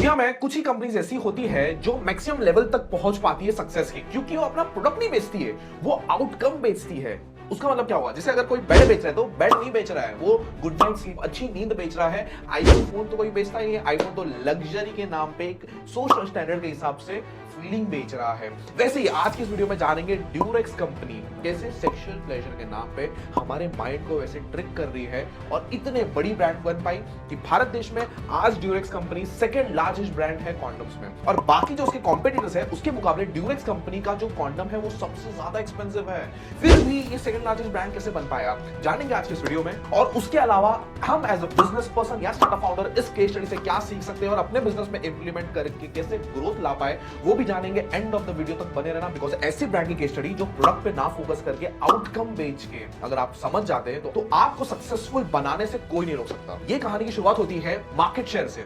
दुनिया में कुछ ही कंपनीज ऐसी होती है जो मैक्सिमम लेवल तक पहुंच पाती है सक्सेस की, क्योंकि वो अपना प्रोडक्ट नहीं बेचती है, वो आउटकम बेचती है। उसका मतलब क्या हुआ? जैसे अगर कोई बेड बेच रहा है तो बेड नहीं बेच रहा है, वो गुड नाइट स्लीप, अच्छी नींद बेच रहा है। आईफोन फोन तो कोई बेचता ही नहीं है। आईफोन तो लग्जरी के नाम पे एक सोशल स्टैंडर्ड के हिसाब से फीलिंग बेच रहा है। वैसे ही आज की इस वीडियो में जानेंगे ड्यूरेक्स कंपनी कैसे सेक्सुअल प्लेजर के नाम पे हमारे माइंड को वैसे ट्रिक कर रही है और इतने बड़ी ब्रांड बन पाई कि भारत देश में आज Durex company second largest brand है कॉन्डम्स में। और बाकी जो उसके कॉम्पिटिटर्स है उसके मुकाबले ड्यूरेक्स कंपनी का जो कॉन्डम है वो सबसे ज्यादा एक्सपेंसिव है। फिर भी ये सेकंड लार्जेस्ट ब्रांड कैसे बन पाया, जानेंगे आज की इस वीडियो में। और उसके अलावा हम एज अ बिजनेस पर्सन या स्टार्टअप फाउंडर इस केस स्टडी से क्या सीख सकते हैं और अपने बिजनेस में इंप्लीमेंट करके कैसे ग्रोथ ला पाए, वो भी जानेंगे। एंड ऑफ द वीडियो तक बने रहना, बिकॉज ऐसी ब्रांड की केस स्टडी जो प्रोडक्ट पे ना फोकस करके आउटकम बेच के अगर आप समझ जाते हैं तो आपको सक्सेसफुल बनाने से कोई नहीं रोक सकता। ये कहानी की शुरुआत होती है मार्केट शेयर से।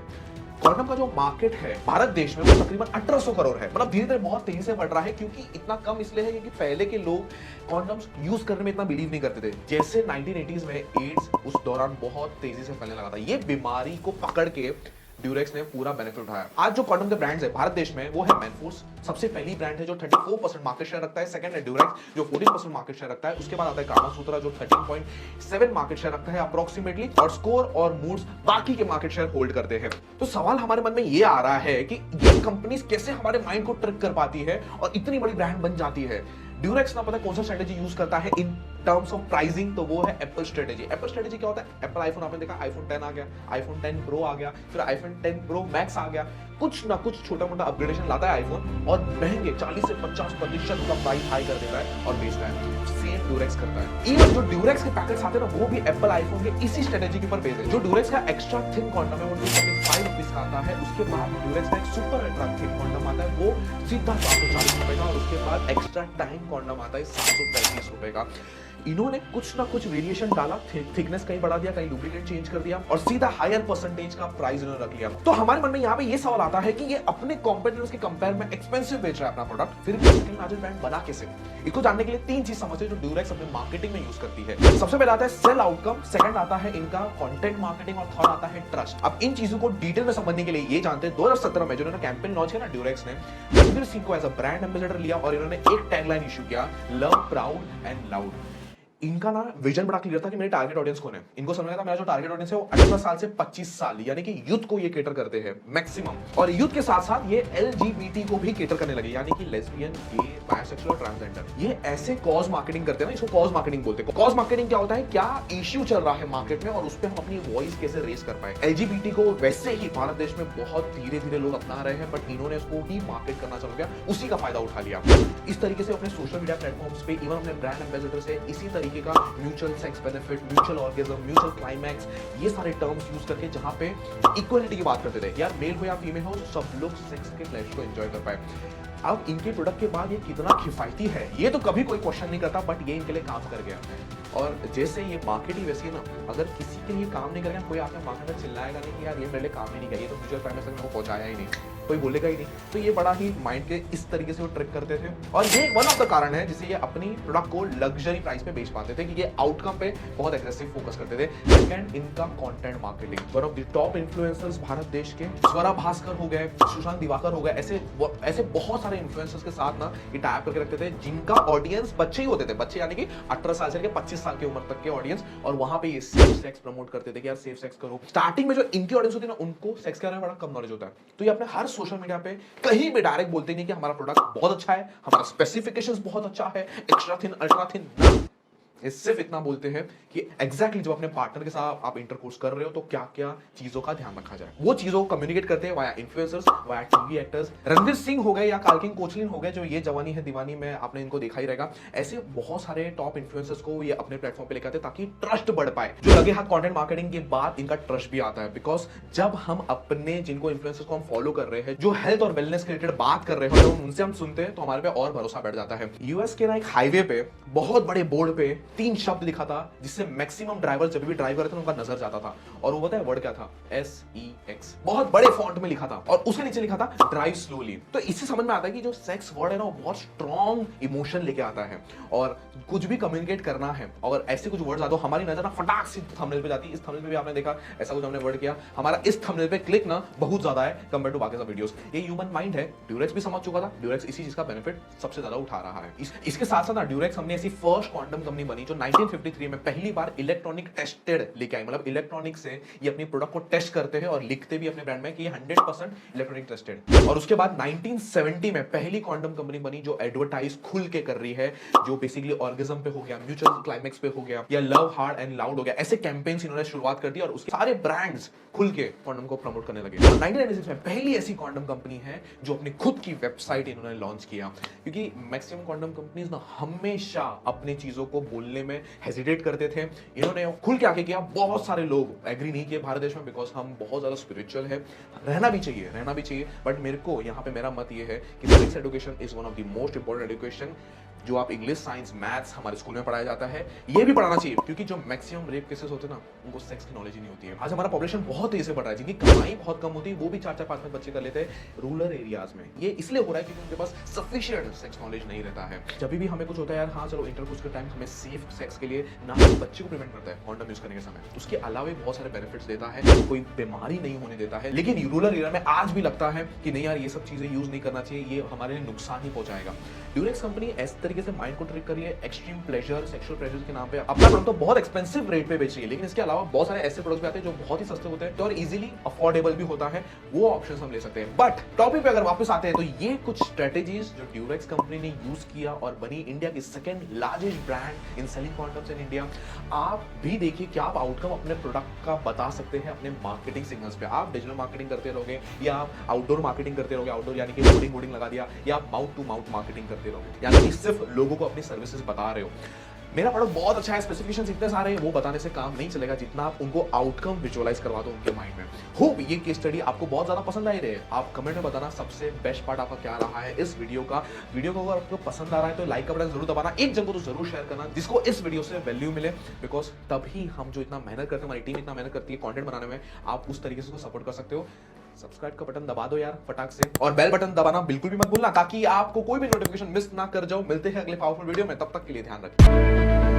कॉन्डम का जो मार्केट है भारत देश में वो तकरीबन 1800 करोड़ है। मतलब धीरे धीरे बहुत तेजी से बढ़ रहा है, क्योंकि इतना कम इसलिए है क्योंकि पहले के लोग कॉन्डम्स यूज करने में इतना बिलीव नहीं करते थे। जैसे 1980s में एड्स उस दौरान बहुत तेजी से फैलने लगा था, ये बीमारी को पकड़ के ड्यूरेक्स ने पूरा बेनिफिट उठाया। आज जो कॉन्डम के ब्रांड्स है भारत देश में वो है मैनफोर्स, सबसे पहली ब्रांड है जो 34% मार्केट शेयर रखता है। सेकंड है ड्यूरेक्स जो 14% मार्केट शेयर रखता है। उसके बाद आता है कामासूत्रा जो 13.7 मार्केट शेयर रखता है अप्रोक्सीमेटली, और स्कोर और मूड्स बाकी के मार्केट शेयर होल्ड करते हैं। तो सवाल हमारे मन में ये आ रहा है कि ये कंपनीज कैसे हमारे माइंड को ट्रिक कर पाती है और इतनी बड़ी ब्रांड बन जाती है। ड्यूरेक्स ना पता कौन सा स्ट्रेटेजी यूज करता है इन टर्म्स ऑफ प्राइसिंग, तो वो है एप्पल स्ट्रेटेजी। एप्पल स्ट्रेटेजी क्या होता है? एप्पल आईफोन आपने देखा, आईफोन 10 आ गया, आईफोन 10 प्रो आ गया, फिर आईफोन 10 प्रो मैक्स आ गया। कुछ ना कुछ छोटा मोटा अपग्रेडेशन लाता है आईफोन और महंगे 40 से 50% का प्राइस हाई कर देता है और बेचता है। सेम ड्यूरेक्स करता है। इवन जो ड्यूरेक्स के पैकेट्स आते हैं ना वो भी एप्पल आईफोन के इसी स्ट्रेटेजी के ऊपर बेस्ड है। जो ड्यूरेक्स का एक्स्ट्रा थिन कॉन्डम है वो 245 रुपीस का आता है। उसके बाद ड्यूरेक्स का एक सुपर अल्ट्रा थिन कॉन्डम आता है, वो सीधा 440 रुपए का, और उसके बाद एक्स्ट्रा टाइम कॉन्डम आता है 735 रुपए का। इन्होंने कुछ ना कुछ वेरिएशन डाला, थिकनेस कहीं बढ़ा दिया, कहीं लुब्रिकेंट चेंज कर दिया और सीधा हायर परसेंटेज का प्राइस इन्होंने रख लिया। तो हमारे मन में यहाँ पे ये सवाल आता है कि ये अपने कॉम्पिटिटर्स के कंपेयर में एक्सपेंसिव बेच रहा है अपना प्रोडक्ट, फिर भी सेकंड लार्जेस्ट ब्रांड बना कैसे? इसको जानने के लिए तीन चीज समझते हैं जो ड्यूरेक्स अपने मार्केटिंग में यूज करती है। सबसे पहले आता है सेल आउटकम, सेकंड आता है इनका कंटेंट मार्केटिंग और थर्ड आता है ट्रस्ट। अब इन चीजों को डिटेल में समझने के लिए ये जानते हैं 2017 में जो इन्होंने कैंपेन लॉन्च किया ना ड्यूरेक्स ने, रणवीर सिंह को एज अ ब्रांड एम्बेसडर लिया और इन्होंने एक टैगलाइन इशू किया, लव प्राउड एंड लाउड। इनका ना विजन बड़ा क्लियर था कि मेरे टारगेट ऑडियंस कौन है। इनको समझ था मेरा जो टारगेट ऑडियंस है वो 18 साल से 25 साल यानी कि यूथ को ये केटर करते हैं मैक्सिमम, और यूथ के साथ साथ ये एलजीबीटी को भी केटर करने लगे, यानी कि लेस्बियन, गे, बायसेक्सुअल, ट्रांसजेंडर। ये ऐसे कॉज मार्केटिंग करते हैं ना, इसको कॉज मार्केटिंग बोलते हैं। कॉज मार्केटिंग क्या होता है? क्या इश्यू चल रहा है मार्केट में और उस पर हम अपनी वॉइस कैसे रेज कर पाए। एलजीबीटी को वैसे ही भारत देश में बहुत धीरे धीरे लोग अपना रहे हैं, बट इन्होंने इसको ही मार्केट करना चालू किया, उसी का फायदा उठा लिया। इस तरीके से अपने सोशल मीडिया प्लेटफॉर्म्स पे इवन अपने ब्रांड एम्बेसडर से इसी तरीके का mutual sex benefit, mutual orgasm, mutual climax, ये सारे टर्म्स यूज करके जहां पे इक्वलिटी की बात करते थे, यार मेल हो या फीमेल हो सब लोग सेक्स के प्लेजर को एंजॉय कर पाए। अब इनके प्रोडक्ट के बाद ये कितना किफायती है ये तो कभी कोई क्वेश्चन नहीं करता, बट ये इनके लिए काम कर गया। और जैसे ये मार्केट ही वैसी है ना, अगर किसी के लिए काम नहीं करेगा कोई आपके मार्केट में चिल्लाएगा नहीं कि यार ये मेरे लिए काम ही नहीं किया, ये तो म्यूचुअल फंड में को पहुंचाया ही नहीं, कोई बोलेगा ही नहीं। तो ये बड़ा ही माइंड के इस तरीके से वो ट्रिक करते थे और ये वन ऑफ द कारण है जिसे ये अपनी प्रोडक्ट को लग्जरी प्राइस पे बेच पाते थे, कि ये आउटकम पे बहुत एग्रेसिव फोकस करते थे। सेकंड इनका content marketing. One of the top influencers Bharat देश के स्वरा भास्कर हो गए, सुशांत दिवाकर हो गए, ऐसे बहुत सारे इन्फ्लुएंसर्स के साथ ना ये टाइप करके रखते थे जिनका ऑडियंस बच्चे ही होते थे, बच्चे यानी कि 18 साल से लेकर 25 साल की उम्र तक के ऑडियंस, और वहां पे ये सेफ सेक्स प्रमोट करते थे कि यार सेफ सेक्स करो। स्टार्टिंग में जो इनकी ऑडियंस होती है ना उनको सेक्स के बारे में बड़ा कम नॉलेज होता है, तो ये अपने हर सोशल मीडिया पे कहीं भी डायरेक्ट बोलते नहीं कि हमारा प्रोडक्ट बहुत अच्छा है, हमारा स्पेसिफिकेशंस बहुत अच्छा है, एक्स्ट्रा थिन, अल्ट्रा थिन ना। सिर्फ इतना बोलते हैं कि एग्जैक्टली जब अपने पार्टनर के साथ आप इंटरकोर्स कर रहे हो तो क्या क्या चीजों का ध्यान रखा जाए, वो चीजों को कम्युनिकेट करते हैं via influencers, via TV actors. Ranveer Singh हो गए या कालकिंग कोचलिन हो गए जो ये जवानी है दीवानी में आपने इनको देखा ही रहेगा, ऐसे बहुत सारे टॉप इन्फ्लुएंसर्स को ये अपने प्लेटफॉर्म पे लेकर आते ताकि ट्रस्ट बढ़ पाए। जो लगे हाथ कंटेंट मार्केटिंग के बाद इनका ट्रस्ट भी आता है, बिकॉज जब हम अपने जिनको इन्फ्लुएंसर्स को हम फॉलो कर रहे हैं जो हेल्थ और वेलनेस के रिलेटेड बात कर रहे हैं, उनसे हम सुनते हैं तो हमारे पे और भरोसा बैठ जाता है। यूएस के ना एक हाईवे पे बहुत बड़े बोर्ड पे 3 शब्द लिखा था जिससे मैक्सिमम ड्राइवर जब भी ड्राइव करते थे उनका नजर जाता था, और वो पता है वर्ड क्या था? SEX, बहुत बड़े फॉन्ट में लिखा था, और उसके नीचे लिखा था ड्राइव स्लोली। तो इससे समझ में आता है कि जो सेक्स वर्ड है ना, वो बहुत स्ट्रॉन्ग इमोशन लेके आता है, और कुछ भी कम्युनिकेट करना है अगर ऐसे कुछ वर्ड्स आ तो हमारी नजर ना फटाक से थंबनेल पे जाती है। इस थंबनेल पे भी आपने देखा ऐसा कुछ हमने वर्ड किया, हमारा इस थंबनेल पे क्लिक ना बहुत ज्यादा है कंपेयर टू बाकी सब वीडियोस। ये ह्यूमन माइंड है, ड्यूरेक्स भी समझ चुका था, ड्यूरेक्स इसी चीज का बेनिफिट सबसे ज्यादा उठा रहा है। इसके साथ साथ ना ड्यूरेक्स हमने ऐसी फर्स्ट क्वांटम कंपनी बनी जो 1953 में पहली बार इलेक्ट्रॉनिक टेस्टेड लेके आई, मतलब इलेक्ट्रॉनिक से ये अपनी प्रोडक्ट को टेस्ट करते हैं और लिखते भी अपने ब्रांड में कि ये 100% इलेक्ट्रॉनिक टेस्टेड। और उसके बाद 1970 में पहली क्वांटम कंपनी बनी जो एडवर्टाइज खुल के कर रही है, जो बेसिकली ऑर्गेजम पे हो गया, म्यूचुअल क्लाइमेक्स पे हो गया, या लव हार्ड एंड लाउड हो गया, ऐसे कैंपेन्स इन्होंने शुरुआत कर दी और उसके सारे ब्रांड्स खुल के क्वांटम को प्रमोट करने लगे। 1996 में पहली ऐसी क्वांटम कंपनी है जो अपनी खुद की वेबसाइट इन्होंने लॉन्च किया, क्योंकि मैक्सिमम क्वांटम कंपनीज ना हमेशा अपनी चीजों को बोलने में हेजिटेट करते थे। इन्होंने खुल के आके किया, बहुत सारे लोग एग्री नहीं किए भारत देश में, बिकॉज हम बहुत ज्यादा स्पिरिचुअल है, रहना भी चाहिए, बट मेरे को यहाँ पे मेरा मत ये है कि sex education is one of the most important education जो आप इंग्लिश, साइंस, मैथ्स हमारे स्कूल में पढ़ाया जाता है, ये भी पढ़ाना चाहिए, क्योंकि जो मैक्सिमम रेप केसेस होते हैं ना, उनको सेक्स की नॉलेज ही नहीं होती है। आज हमारा पॉपुलेशन बहुत तेजी से बढ़ रहा है, जिनकी कमाई बहुत कम होती है, वो भी 4-4, 5-5 बच्चे कर लेते हैं रूरल एरियाज में। ये इसलिए हो रहा है क्योंकि उनके पास सफिशिएंट सेक्स नॉलेज नहीं रहता है। जब भी हमें कुछ होता है यार, हाँ चलो इंटरकोर्स के टाइम हमें सेफ सेक्स के लिए ना बच्चे को प्रिवेंट करता है कॉन्डम यूज करने के समय, उसके अलावा भी बहुत सारे बेनिफिट्स देता है, कोई बीमारी नहीं होने देता है। लेकिन रूरल एरिया में आज भी लगता है कि नहीं यार ये सब चीजें यूज नहीं करना चाहिए, ये हमारे लिए नुकसान ही पहुंचाएगा। ड्यूरेक्स कंपनी इस तरीके से माइंड को ट्रिक करिए, एक्सट्रीम प्लेजर, सेक्सुअल प्लेजर के नाम पे अपना प्रोडक्ट तो बहुत एक्सपेंसिव रेट पे बेच रही है, लेकिन इसके अलावा बहुत सारे ऐसे प्रोडक्ट्स भी आते हैं जो बहुत ही सस्ते होते हैं और इजीली अफोर्डेबल भी होता है, वो ऑप्शंस हम ले सकते हैं। बट टॉपिक पे अगर वापस आते हैं तो ये कुछ स्ट्रेटेजीज जो ड्यूरेक्स कंपनी ने यूज किया और बनी इंडिया की second largest brand in selling condoms in India. आप भी देखिए कि आप आउटकम अपने प्रोडक्ट का बता सकते हैं अपने मार्केटिंग सिग्नल्स पे। आप डिजिटल मार्केटिंग करते रहोगे या आप आउटडोर मार्केटिंग करते रहोगे, आउटडोर यानी कि होर्डिंग लगा दिया, या आप माउथ टू माउथ मार्केटिंग करते रहोगे, यानी कि सिर्फ लोगों को अपनी सर्विसेज बता रहे हो। मेरा प्रोडक्ट बहुत अच्छा है, स्पेसिफिकेशंस इतने सारे हैं, वो बताने से काम नहीं चलेगा जितना आप उनको आउटकम विजुअलाइज करवा दो उनके माइंड में। होप ये केस स्टडी आपको बहुत ज्यादा पसंद आई रहे। आप कमेंट में बताना सबसे बेस्ट पार्ट आपका क्या रहा है इस वीडियो का। वीडियो को अगर आपको पसंद आ रहा है तो लाइक का बटन जरूर दबाना, एक जन को तो जरूर शेयर करना जिसको इस वीडियो से वैल्यू मिले, बिकॉज तभी हम जो इतना मेहनत करते हैं, हमारी टीम इतना मेहनत करती है कंटेंट बनाने में, आप उस तरीके से सपोर्ट कर सकते हो। सब्सक्राइब का बटन दबा दो यार फटाक से, और बेल बटन दबाना बिल्कुल भी मत भूलना ताकि आपको कोई भी नोटिफिकेशन मिस ना कर जाओ। मिलते हैं अगले पावरफुल वीडियो में, तब तक के लिए ध्यान रखें।